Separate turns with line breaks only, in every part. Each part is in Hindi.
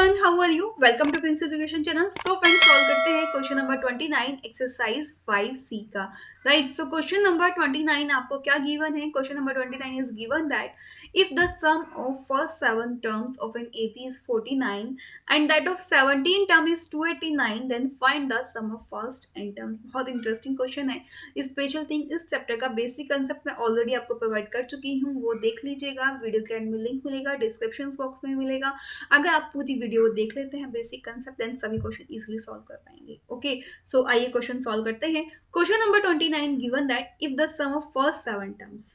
Everyone, how are you? Welcome to Prince education channel. So friends, solve करते हैं क्वेश्चन नंबर 29 एक्सरसाइज 5C का। राइट, सो क्वेश्चन नंबर 29 आपको क्या गिवन है? Question number 29 is given that if the sum of first 7 terms of an AP is 49 and that of 17 term is 289, then find the sum of first n terms। बहुत इंटरेस्टिंग क्वेश्चन है। स्पेशल थिंग इस चैप्टर का बेसिक कंसेप्ट मैं ऑलरेडी आपको प्रोवाइड कर चुकी हूँ, वो देख लीजिएगा। वीडियो के एंड में लिंक मिलेगा, डिस्क्रिप्शन बॉक्स में मिलेगा। अगर आप पूरी वीडियो देख लेते हैं बेसिक कंसेप्ट, देन सभी क्वेश्चन इजीली सॉल्व कर पाएंगे। ओके, सो आइए क्वेश्चन सॉल्व करते हैं। Question number 29 given that if the sum of first 7 terms,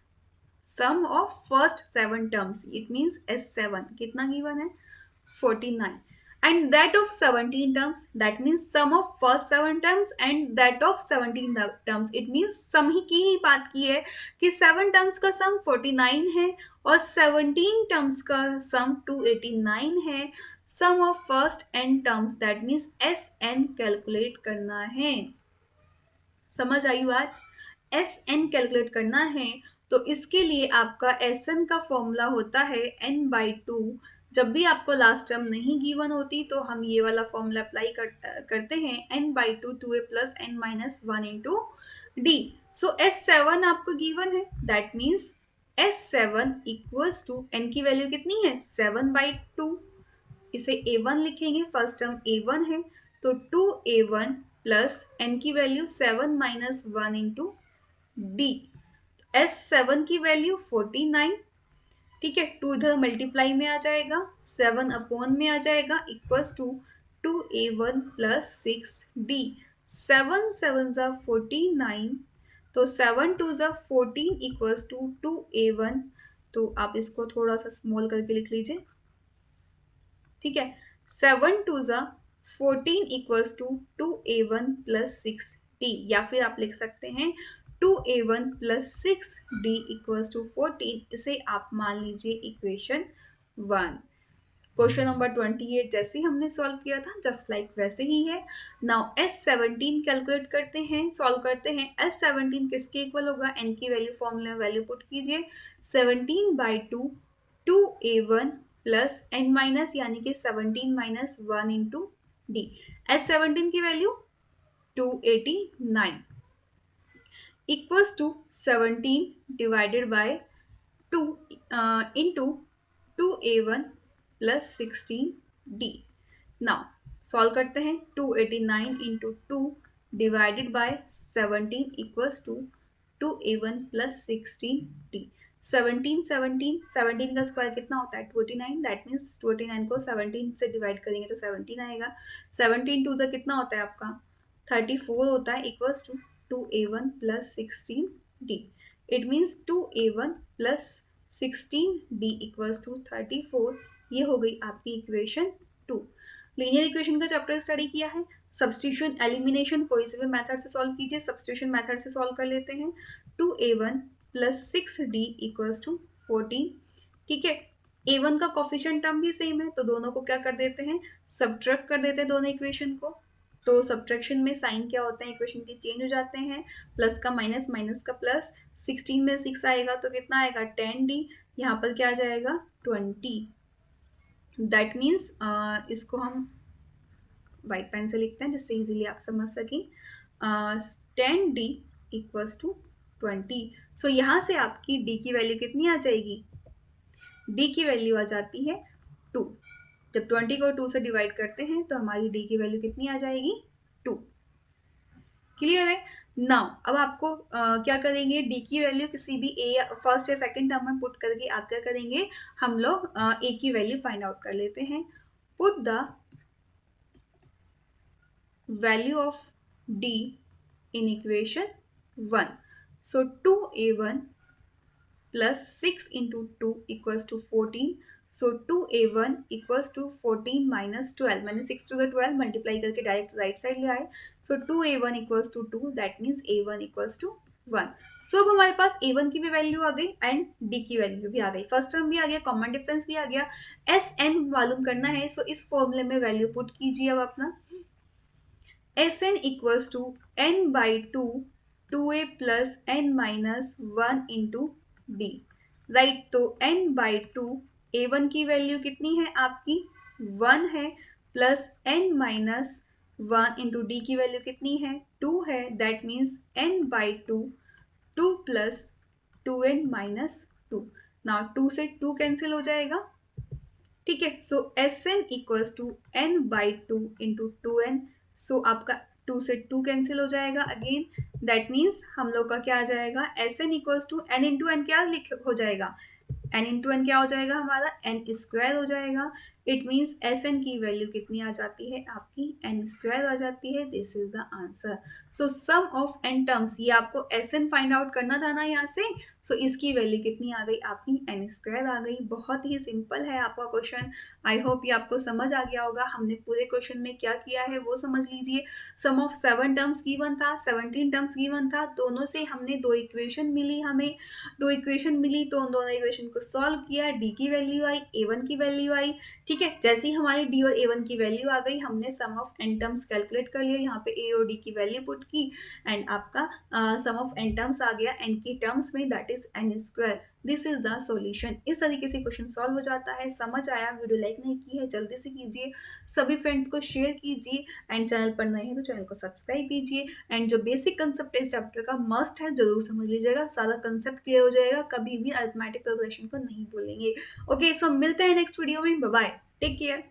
sum of first 7 terms, it means S7 कितना गिवन है? 49 and that of 17 terms, that means sum of first 7 terms and that of 17 terms, it means sum ही की ही बात की है कि 7 terms का sum 49 है और 17 terms का sum 289 है। sum of first n terms, that means SN calculate करना है। समझ आई बात? SN कैलकुलेट करना है तो इसके लिए आपका SN का फॉर्मूला होता है n/2। जब भी आपको लास्ट टर्म नहीं गिवन होती तो हम ये वाला फॉर्मूला अप्लाई करते हैं n/2 2a plus n minus 1 into D. So S7 आपको गिवन है, that means S7 equals to n की वैल्यू कितनी है? 7/2। इसे A1 लिखेंगे, फर्स्ट टर्म A1 है तो 2A1 प्लस n की value 7 minus 1 into D. S7 की वैल्यू 49, ठीक है, 2 इधर मल्टीप्लाई में आ जाएगा, 7 अपॉन में आ जाएगा, equals to 2A1 plus 6D। 7 7 जा 49, तो 7 2 जा 14 इक्वल्स टू 2A1। तो आप इसको थोड़ा सा स्मॉल करके लिख लीजिए, ठीक है। 7 2 जा 14 equals to 2A1 plus 6D, या फिर आप लिख सकते हैं 2A1 plus 6D equals to 14। इसे आप मान लीजिए इक्वेशन 1। क्वेश्चन नंबर 28 जैसे ही हमने सॉल्व किया था जस्ट लाइक वैसे ही है। नाउ S17 कैलकुलेट करते हैं, सॉल्व करते हैं। S17 किसके इक्वल होगा? n की वैल्यू फॉर्मूला वैल्यू पुट कीजिए, 17/2 2A1 प्लस n माइनस यानी कि 17 माइनस 1 इंटू डी। S17 की value 289 equals to 17 divided by 2 into 2A1 plus 16D। Now solve करते हैं। 289 into 2 divided by 17 equals to 2A1 plus 16D। 17 का स्क्वायर कितना होता है? 29, दैट मीन्स 29 को 17 से डिवाइड करेंगे तो 17 आएगा। 17 2 से कितना होता है आपका? 34 होता है, equals to 2A1 plus 16D। It means 2A1 plus 16D equals to 34। ये हो गई आपकी इक्वेशन 2। लीनियर इक्वेशन का चैप्टर स्टडी किया है। सब्स्टिट्यूशन एलिमिनेशन कोई से भी मेथड से सॉल्व कीजिए। सब्स्टिट्यूशन मेथड से सॉल्व कर लेते हैं। 2A1 plus 6D equals to 14, ठीक है। A1 का कोफिशिएंट टर्म भी सेम है तो दोनों को क्या कर देते हैं? सब्ट्रैक्ट कर देते हैं दोनों इक्वेशन को। तो सब्ट्रैक्शन में साइन क्या होता है? इक्वेशन के चेंज हो जाते हैं, प्लस का माइनस, माइनस का प्लस। 16 में 6 आएगा तो कितना आएगा? 10D। यहाँ पर क्या आ जाएगा? 20। दैट मीन्स इसको हम वाइट पेन से लिखते हैं जिससे इजीली आप समझ सकें। 10D equals to 20। सो यहाँ से आपकी D की वैल्यू कितनी आ जाएगी? D की वैल्यू आ जाती है 2। जब 20 को 2 से डिवाइड करते हैं तो हमारी D की वैल्यू कितनी आ जाएगी? 2। क्लियर है? नाउ अब आपको क्या करेंगे? D की वैल्यू किसी भी A फर्स्ट या सेकंड टर्म में पुट करके आप क्या करेंगे? हम लोग A की वैल्यू फाइंड आउट कर लेते हैं। Put the value of D in equation 1. So 2A1 plus 6 into 2 equals to 14. So 2A1 equals to 14 minus 12. मैंने 6 to the 12 मल्टीप्लाई करके डायरेक्ट राइट साइड ले आए। So 2A1 equals to 2, that means A1 equals to 1. So अब हमारे पास A1 की भी वैल्यू आ गई एंड D की वैल्यू भी आ गई। फर्स्ट टर्म भी आ गया, कॉमन डिफरेंस भी आ गया। SN मालूम करना है, सो इस फॉर्मूले में वैल्यू पुट कीजिए अब अपना। Sn equals to n/2 2a plus n minus 1 into d। Right, तो n/2 A1 की वैल्यू कितनी है आपकी? 1 है plus n minus 1 into D की वैल्यू कितनी है 2 है, that means n by 2, 2 plus 2n minus 2। Now 2 से 2 कैंसिल हो जाएगा, ठीक है। So S N equals to N by 2 into 2n। So आपका 2 से 2 कैंसिल हो जाएगा अगेन, दैट मीन्स हम लोग का क्या आ जाएगा S N equals to N into N, क्या लिख हो जाएगा एन इंटू एन क्या हो जाएगा हमारा एन स्क्वायर हो जाएगा। इट मीन्स एस एन की वैल्यू कितनी आ जाती है आपकी एन स्क्वायर आ जाती है। This is the answer. So sum of N terms, ये आपको एस एन फाइंड आउट करना था ना यहाँ से। सो इसकी वैल्यू कितनी आ गई आपकी एन स्क्वायर आ गई। बहुत ही सिंपल है आपका क्वेश्चन। आई होप ये आपको समझ आ गया होगा हमने पूरे क्वेश्चन में क्या किया है वो समझ लीजिए। सम ऑफ 7 टर्म्स गिवन था, 17 टर्म्स गिवन था, दोनों से हमने दो इक्वेशन मिली, हमें दो इक्वेशन मिली तो उन दोनों इक्वेशन को सॉल्व किया, डी की वैल्यू आई, ए वन की वैल्यू आई, ठीक है। जैसे ही हमारी डी और ए वन की वैल्यू आ गई हमने सम ऑफ एन टर्म्स कैलकुलेट कर लिया, यहाँ पे ए और डी की वैल्यू पुट की एंड आपका सम ऑफ एन टर्म्स आ गया एन की टर्म्स में, that is an square. This is the solution. इस तरीके से क्वेश्चन सॉल्व हो जाता है। समझ आया? वीडियो लाइक नहीं की है जल्दी से कीजिए, सभी फ्रेंड्स को शेयर कीजिए एंड चैनल पर नए हैं तो चैनल को सब्सक्राइब कीजिए। एंड जो बेसिक कंसेप्ट है इस चैप्टर का मस्ट है, जरूर समझ लीजिएगा, सारा कंसेप्ट क्लियर हो जाएगा, कभी भी अरिथमेटिक प्रोग्रेशन को नहीं भूलेंगे। ओके, सो मिलते हैं नेक्स्ट वीडियो में। Bye bye, take care.